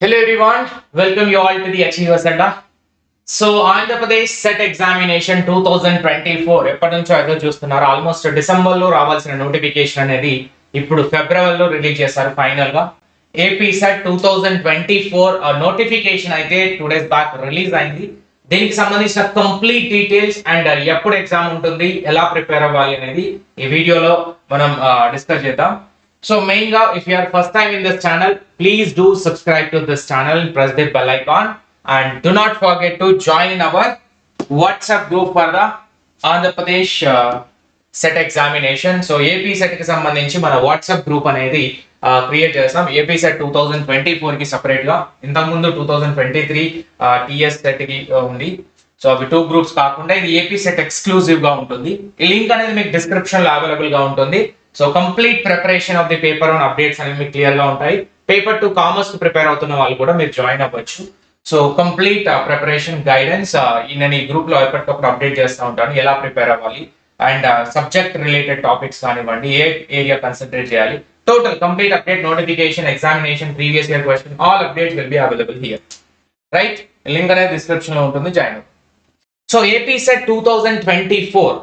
Hello everyone, welcome you all to the Achievers Adda. So Andhra Pradesh set examination 2024 ఎప్పటి నుంచో ఎదురు చూస్తున్నారు. Almost December లో రావాల్సిన నోటిఫికేషన్ అనేది ఇప్పుడు ఫిబ్రవరిలో రిలీజ్ చేశారు ఫైనల్ గా. ఏపీ సెట్ 2024 నోటిఫికేషన్ అయితే 2 days బ్యాక్ రిలీజ్ అయింది. దీనికి సంబంధించిన కంప్లీట్ డీటెయిల్స్ అండ్ ఎప్పుడు ఎగ్జామ్ ఉంటుంది, ఎలా ప్రిపేర్ అవ్వాలి అనేది ఈ వీడియోలో మనం డిస్కస్ చేద్దాం. So mainly, if you are first time in this channel, please do subscribe to this channel and press the bell icon, and do not forget to join in our WhatsApp group for the Andhra Pradesh set examination. So AP set ki sambandhinchi mana WhatsApp group anedi create chestam. AP set 2024 ki separate ga, intaku mundu 2023 TSSET ki undi. So avi two groups kaakunda idi AP set exclusive ga untundi. Ee link anedi meeku description lo available ga untundi. So complete preparation of the paper on updates అనేవి మీకు clear గా ఉంటాయి. Paper 2 commerce కు prepare అవుతున్న వాళ్ళు కూడా మీరు join అవ్వచ్చు. సో కంప్లీట్ ప్రిపరేషన్ గైడెన్స్ నేను ఈ గ్రూప్ లో ఎప్పటికప్పుడు అప్డేట్ చేస్తూ ఉంటాను, ఎలా ప్రిపేర్ అవ్వాలి అండ్ సబ్జెక్ట్ రిలేటెడ్ టాపిక్స్ కానివ్వండి, ఏ ఏరియా కన్సంట్రేట్ చేయాలి, total complete update, notification, examination, previous year question, all updates will be available here. Right, link అనేది డిస్క్రిప్షన్ లో ఉంటుంది, జాయిన్ అవ్వండి. సో ఏపీ సెట్ 2024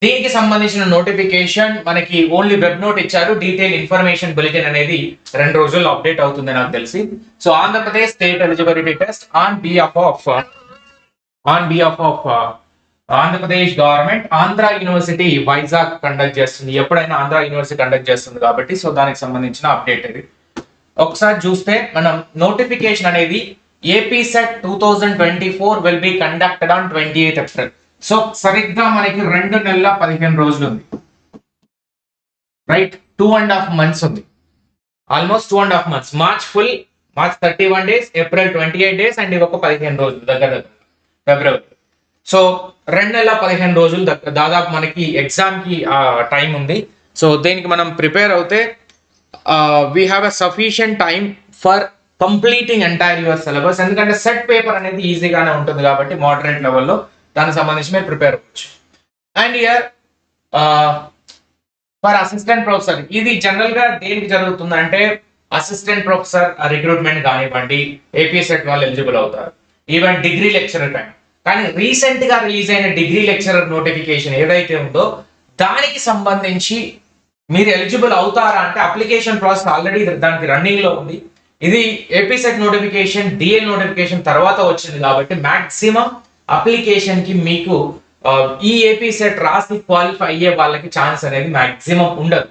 దీనికి సంబంధించిన నోటిఫికేషన్ మనకి ఓన్లీ వెబ్ నోట్ ఇచ్చారు. డీటెయిల్ ఇన్ఫర్మేషన్ బులెటిన్ అనేది 2 రోజుల్లో అప్డేట్ అవుతుంది నాకు తెలిసి. So Andhra Pradesh state eligibility test on behalf of Andhra Pradesh government Andhra university Vizag conduct చేస్తుంది. ఎప్పుడైనా ఆంధ్ర యూనివర్సిటీ కండక్ట్ చేస్తుంది కాబట్టి సో దానికి సంబంధించిన అప్డేట్ ఇది. ఒకసారి చూస్తే మనం నోటిఫికేషన్ అనేది AP set 2024 will be conducted on 28th April. So సరిగ్గా మనకి 2 నెలల 15 రోజులు ఉంది. రైట్, 2.5 months ఉంది, almost 2.5 months. March 31 days, April 28 days and ఇవి ఒక 15 రోజులు దగ్గర ఫిబ్రవరి. సో 2 నెలల 15 రోజులు దాదాపు మనకి ఎగ్జామ్ కి టైం ఉంది. సో దీనికి మనం ప్రిపేర్ అవుతే we have a sufficient time for completing entire your syllabus. ఎందుకంటే సెట్ పేపర్ అనేది ఈజీగానే ఉంటుంది కాబట్టి మోడరేట్ లెవెల్లో దానికి సంబంధించి మీరు ప్రిపేర్ అవ్వచ్చు. And year for assistant professor, ఇది జనరల్ గా దేనికి జరుగుతుందంటే అసిస్టెంట్ ప్రొఫెసర్ రిక్రూట్మెంట్ కానివ్వండి, ఏపీ సెట్ వాళ్ళు ఎలిజిబుల్ అవుతారు. Even degree lecturer time. కానీ రీసెంట్ గా రిలీజ్ అయిన డిగ్రీ లెక్చరర్ నోటిఫికేషన్ ఏదైతే ఉందో దానికి సంబంధించి మీరు ఎలిజిబుల్ అవుతారా అంటే అప్లికేషన్ ప్రాసెస్ ఆల్రెడీ దానికి రన్నింగ్ లో ఉంది. ఇది AP CET notification DL notification తర్వాత వచ్చింది కాబట్టి మాక్సిమం అప్లికేషన్ కి మీకు ఈ ఏపీ సెట్ రాసి క్వాలిఫై అయ్యే వాళ్ళకి ఛాన్స్ అనేది మాక్సిమం ఉండదు.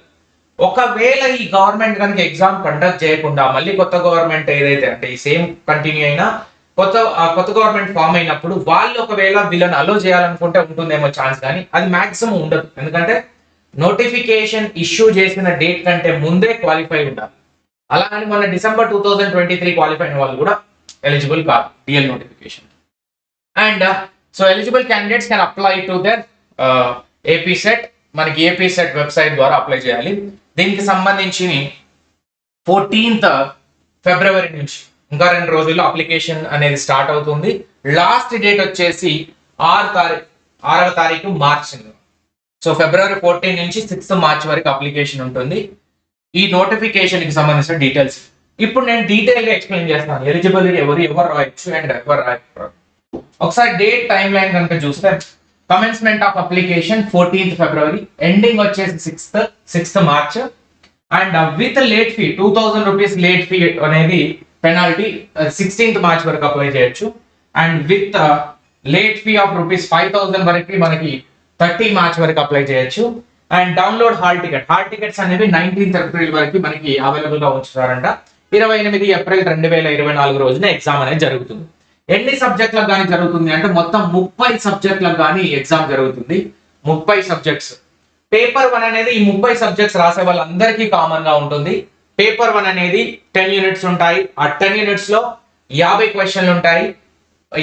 ఒకవేళ ఈ గవర్నమెంట్ కనుక ఎగ్జామ్ కండక్ట్ చేయకుండా మళ్ళీ కొత్త గవర్నమెంట్ ఏదైతే అంటే ఈ సేమ్ కంటిన్యూ అయినా కొత్త గవర్నమెంట్ ఫామ్ అయినప్పుడు వాళ్ళు ఒకవేళ వీళ్ళని అలో చేయాలనుకుంటే ఉంటుందేమో ఛాన్స్, కానీ అది మాక్సిమం ఉండదు. ఎందుకంటే నోటిఫికేషన్ ఇష్యూ చేసిన డేట్ కంటే ముందే క్వాలిఫై ఉండాలి. అలాగని మన డిసెంబర్ 2023 క్వాలిఫై అయిన వాళ్ళు కూడా ఎలిజిబుల్ కాదు DL notification. And so eligible candidates can apply to their AP set. మనకి ఏపీ సెట్ వెబ్సైట్ ద్వారా అప్లై చేయాలి. దీనికి సంబంధించి 14th February నుంచి ఇంకా 2 రోజుల్లో అప్లికేషన్ అనేది స్టార్ట్ అవుతుంది. లాస్ట్ డేట్ వచ్చేసి 6వ తారీఖు మార్చి. సో February 14 నుంచి 6th March వరకు అప్లికేషన్ ఉంటుంది. ఈ నోటిఫికేషన్ కి సంబంధించిన డీటెయిల్స్ ఇప్పుడు నేను డీటెయిల్ గా ఎక్స్ప్లెయిన్ చేస్తాను. ఎలిజిబిలిటీ ఎవరు రాయొచ్చు అండ్ ఎవరు రాయకూడదు. ఒకసారి డేట్ టైం లైన్ కనుక చూస్తే commencement of application 14th February, ending వచ్చేసి 6th March. And with late fee 2000 rupees late fee అనేది పెనాల్టీ 16th March వరకు అప్లై చేయొచ్చు. And with late fee of rupees 5000 వరకు మనకి 30 March వరకు అప్లై చేయొచ్చు. అండ్ డౌన్లోడ్ హాల్ టికెట్స్ అనేవి 19th April వరకు మనకి అవైలబుల్ గా ఉంచుతారంట. 28 April 2024 రోజున ఎగ్జామ్ అనేది జరుగుతుంది. ఎన్ని సబ్జెక్టులకు కానీ జరుగుతుంది అంటే మొత్తం 30 సబ్జెక్టులకు కానీ ఎగ్జామ్ జరుగుతుంది. 30 సబ్జెక్ట్స్. పేపర్ 1 అనేది ఈ 30 సబ్జెక్ట్స్ రాసే వాళ్ళందరికీ కామన్ గా ఉంటుంది. పేపర్ 1 అనేది 10 యూనిట్స్ ఉంటాయి. ఆ 10 యూనిట్స్ లో 50 క్వశ్చన్లు ఉంటాయి.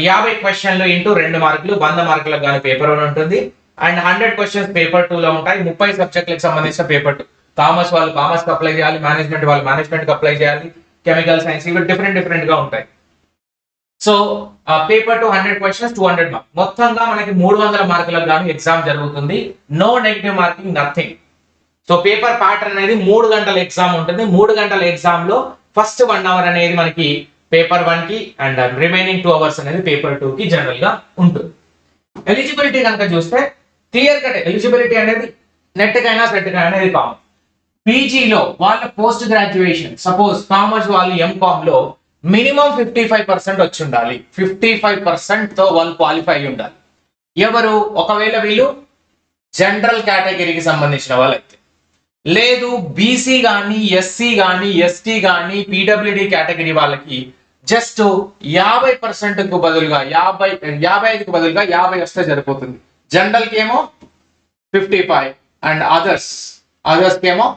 50 క్వశ్చన్లు ఇంటూ 2 మార్కులు 100 మార్కులకు కానీ పేపర్ 1 ఉంటుంది. అండ్ 100 క్వశ్చన్స్ పేపర్ 2 లో ఉంటాయి. 30 సబ్జెక్టులకు సంబంధించిన పేపర్ 2. కామర్స్ వాళ్ళు కామర్స్ కి అప్లై చేయాలి, మేనేజ్మెంట్ వాళ్ళు మేనేజ్మెంట్ కి అప్లై చేయాలి, కెమికల్ సైన్స్ ఇవి డిఫరెంట్ గా ఉంటాయి. So paper 200 questions 200 marks. మొత్తంగా మనకి 300 మార్కులకు గాను ఎగ్జామ్ జరుగుతుంది. No negative marking, nothing. So paper pattern అనేది 3 గంటల ఎగ్జామ్ ఉంటుంది. 3 గంటల ఎగ్జామ్ లో ఫస్ట్ 1 అవర్ అనేది మనకి పేపర్ 1 కి అండ్ రిమైనింగ్ 2 అవర్స్ అనేది పేపర్ 2 కి జనరల్ గా ఉంటుంది. ఎలిజిబిలిటీ కనుక చూస్తే క్లియర్ కట్ ఎలిజిబిలిటీ అనేది నెట్ కైనా సెట్ కైనా అనేది కామన్. పీజీలో వాళ్ళ పోస్ట్ గ్రాడ్యుయేషన్ సపోజ్ కామర్స్ వాళ్ళు ఎంకామ్ లో మినిమం 55% వచ్చి ఉండాలి. 55% తో వాళ్ళు క్వాలిఫై అయి ఉండాలి. ఎవరు ఒకవేళ వీళ్ళు జనరల్ కేటగిరీకి సంబంధించిన వాళ్ళైతే, లేదు బీసీ కానీ ఎస్సీ కానీ ఎస్టీ కానీ పీడబ్ల్యూడి కేటగిరీ వాళ్ళకి జస్ట్ 50% కు బదులుగా 55కు బదులుగా 50 వస్తే సరిపోతుంది. జనరల్ కి ఏమో 55 అండ్ అదర్స్ కి ఏమో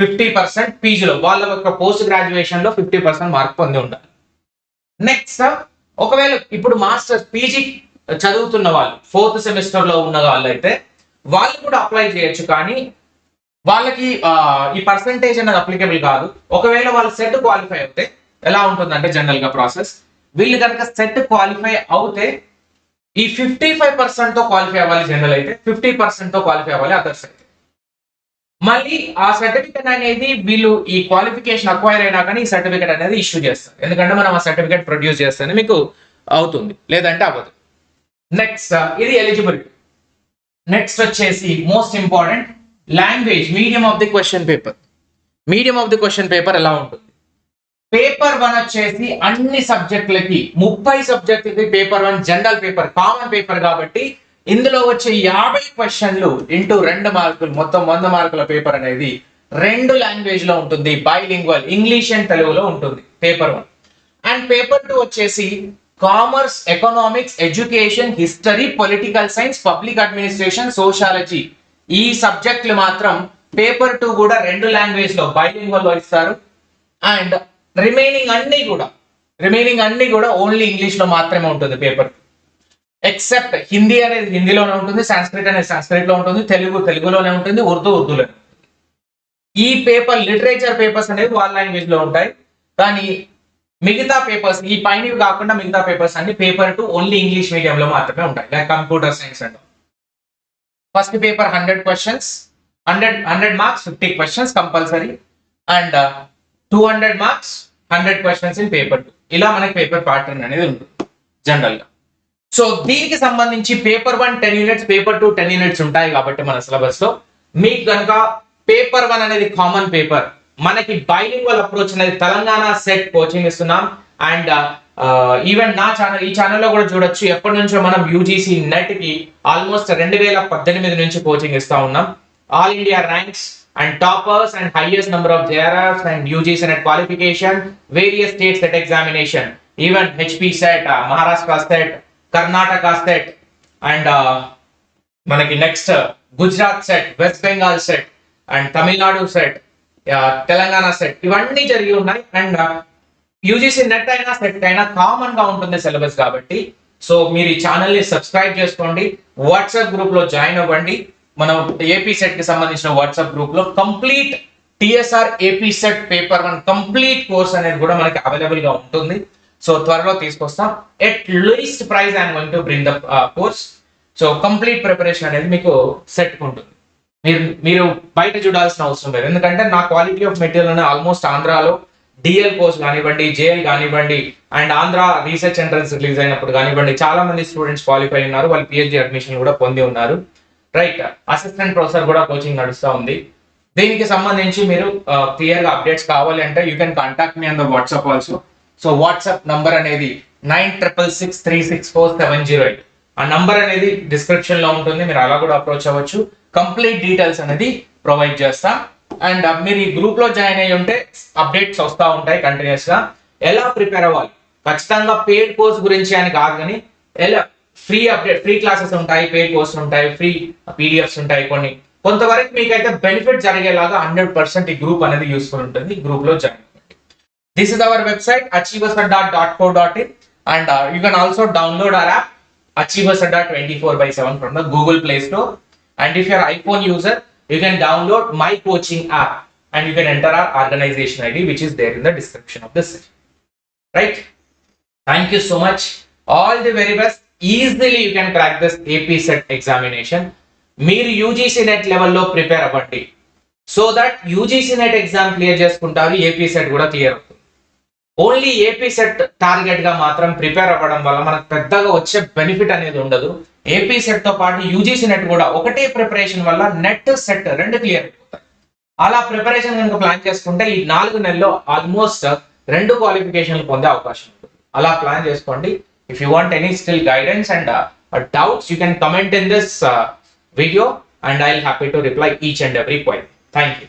50% పీజీలో వాళ్ళ యొక్క పోస్ట్ గ్రాడ్యుయేషన్ లో 50% మార్క్ పొంది ఉండాలి. నెక్స్ట్ ఒకవేళ ఇప్పుడు మాస్టర్స్ పీజీ చదువుతున్న వాళ్ళు 4th సెమిస్టర్ లో ఉన్న వాళ్ళు అయితే వాళ్ళు కూడా అప్లై చేయొచ్చు, కానీ వాళ్ళకి ఈ పర్సంటేజ్ అనేది అప్లికబుల్ కాదు. ఒకవేళ వాళ్ళు సెట్ క్వాలిఫై అవుతే ఎలా ఉంటుందంటే జనరల్ గా ప్రాసెస్, వీళ్ళు కనుక సెట్ క్వాలిఫై అవుతే ఈ 55% తో క్వాలిఫై అవ్వాలి జనరల్ అయితే, 50% తో క్వాలిఫై అవ్వాలి అదర్స్ అయితే. మళ్ళీ ఆ సర్టిఫికేట్ అనేది వీళ్ళు ఈ క్వాలిఫికేషన్ అక్వైర్ అయినా కానీ ఈ సర్టిఫికేట్ అనేది ఇష్యూ చేస్తారు. ఎందుకంటే మనం ఆ సర్టిఫికేట్ ప్రొడ్యూస్ చేస్తేనే మీకు అవుతుంది, లేదంటే అవ్వదు. నెక్స్ట్ ఇది ఎలిజిబిలిటీ. నెక్స్ట్ వచ్చేసి most important language, medium of the question paper. Medium of the question paper ఎలా ఉంటుంది? పేపర్ 1 వచ్చేసి అన్ని సబ్జెక్టులకి 30 సబ్జెక్టులకి paper 1 general paper, common paper కాబట్టి ఇందులో వచ్చే 50 క్వశ్చన్లు ఇంటూ 2 మార్కులు, మొత్తం 100 మార్కుల పేపర్ అనేది 2 లాంగ్వేజ్ లో ఉంటుంది. బైలింగ్వల్, ఇంగ్లీష్ అండ్ తెలుగులో ఉంటుంది పేపర్ 1. అండ్ పేపర్ 2 వచ్చేసి commerce, economics, education, history, political science, public administration, sociology ఈ సబ్జెక్టులు మాత్రం పేపర్ 2 కూడా 2 లాంగ్వేజ్ లో బైలింగ్వల్ లో ఇస్తారు. అండ్ రిమైనింగ్ అన్ని కూడా ఓన్లీ ఇంగ్లీష్ లో మాత్రమే ఉంటుంది పేపర్ 2. ఎక్సెప్ట్ హిందీ అనేది హిందీలోనే ఉంటుంది, సంస్కృత్ అనేది సంస్కృత్ లో ఉంటుంది, తెలుగులోనే ఉంటుంది, ఉర్దూలోనే. ఈ పేపర్ లిటరేచర్ పేపర్స్ అనేవి వాళ్ళ లాంగ్వేజ్ లో ఉంటాయి, కానీ మిగతా పేపర్స్ ఈ పైనవి కాకుండా మిగతా పేపర్స్ అన్ని పేపర్ 2 ఓన్లీ ఇంగ్లీష్ మీడియం లో మాత్రమే ఉంటాయి. లైక్ కంప్యూటర్ సైన్స్ అంటే first paper 100 questions, 100 marks 50 questions compulsory, and 200 marks 100 questions in paper 2. ఇలా మనకి పేపర్ ప్యాటర్న్ అనేది ఉంటుంది జనరల్ గా. సో దీనికి సంబంధించి పేపర్ 1 10 యూనిట్స్, పేపర్ 2 10 యూనిట్స్ ఉంటాయి కాబట్టి మన సిలబస్ లో మీకు కనుక పేపర్ 1 అనేది కామన్ పేపర్, మనకి బైలింగ్వల్ అప్రోచ్ అనేది తెలంగాణ సెట్ కోచింగ్ ఇస్తున్నాం. అండ్ ఈవెన్ ఈ ఛానల్లో కూడా చూడొచ్చు, ఎప్పటి నుంచో మనం యూజీసీ నెట్ కి ఆల్మోస్ట్ 2018 నుంచి కోచింగ్ ఇస్తా ఉన్నాం. All India ranks and toppers and highest number of JRFs and UGC NET qualification, various state set examination, even HP set, Maharashtra set, Karnataka set, and manaki next Gujarat set, West Bengal set, and Tamil Nadu set, Telangana set, ivanni jarigi unnai. And UGC NET aina set aina common ga untundi syllabus kabatti, so meer ee channel ni subscribe cheskondi, WhatsApp group lo join avvandi. మనం AP set కి సంబంధించిన WhatsApp group లో complete TSR AP set paper 1 complete course అనేది కూడా మనకి available గా ఉంటుంది. So త్వరలో తీసుకొస్తాం. At least price I'm going to bring the course. So complete preparation అనేది మీకు సెట్ ఉంటుంది. మీరు బయట చూడాల్సిన అవసరం లేదు, ఎందుకంటే నా క్వాలిటీ ఆఫ్ మెటీరియల్ అనేది ఆల్మోస్ట్ ఆంధ్రాలో డిఎల్ కోర్స్ కానివ్వండి, జేఎల్ కానివ్వండి, and Andhra research entrance release అయినప్పుడు కానివ్వండి, చాలా మంది స్టూడెంట్స్ క్వాలిఫై ఉన్నారు, వాళ్ళు పిహెచ్డి అడ్మిషన్ కూడా పొంది ఉన్నారు. రైట్, అసిస్టెంట్ ప్రొఫెసర్ కూడా కోచింగ్ నడుస్తూ ఉంది. దీనికి సంబంధించి మీరు క్లియర్ గా అప్డేట్స్ కావాలి అంటే you can contact me on the WhatsApp also. So WhatsApp number అనేది 96636470. ఆ నంబర్ అనేది డిస్క్రిప్షన్ లో ఉంటుంది, మీరు అలా కూడా అప్రోచ్ అవ్వచ్చు. కంప్లీట్ డీటెయిల్స్ అనేది ప్రొవైడ్ చేస్తాం. అండ్ మీరు ఈ గ్రూప్ లో జాయిన్ అయ్యి ఉంటే అప్డేట్స్ వస్తూ ఉంటాయి కంటిన్యూస్ గా. ఎలా ప్రిపేర్ అవ్వాలి, ఖచ్చితంగా పెయిడ్ కోర్స్ గురించి అని కాదు, కానీ ఎలా ఫ్రీ అప్డేట్, ఫ్రీ క్లాసెస్ ఉంటాయి, పెయిడ్ కోర్సులు ఉంటాయి, ఫ్రీ పీడిఎఫ్స్ ఉంటాయి. కొంతవరకు మీకైతే బెనిఫిట్ జరిగేలాగా 100% ఈ గ్రూప్ అనేది యూస్ఫుల్ ఉంటుంది. గ్రూప్ లో జాయిన్ అవ్వండి. This is our website achieversadda.co.in, and you can also download our app Achieversadda 24/7 from the Google Play Store. And if you are iPhone user, you can download my coaching app and you can enter our organization ID, which is there in the description of this. Right? Thank you so much. All the very best. Easily you can crack this APPSC examination. మీరు UGC net లెవెల్లో prepare అవ్వండి, so that UGC net exam clear చేసుకుంటారు, AP set కూడా clear అవుతుంది. Only AP set target గా మాత్రం prepare అవ్వడం వల్ల మనకు పెద్దగా వచ్చే బెనిఫిట్ అనేది ఉండదు. ఏపీ సెట్ తో పాటు యూజీసీ నెట్ కూడా ఒకటే ప్రిపరేషన్ వల్ల నెట్ సెట్ రెండు క్లియర్ అయిపోతాయి. అలా ప్రిపరేషన్ కనుక ప్లాన్ చేసుకుంటే ఈ 4 నెలల్లో ఆల్మోస్ట్ 2 క్వాలిఫికేషన్లు పొందే అవకాశం ఉంటుంది. అలా ప్లాన్ చేసుకోండి. If you want any still guidance and doubts, you can comment in this video and I'll happy to reply each and every query. Thank you.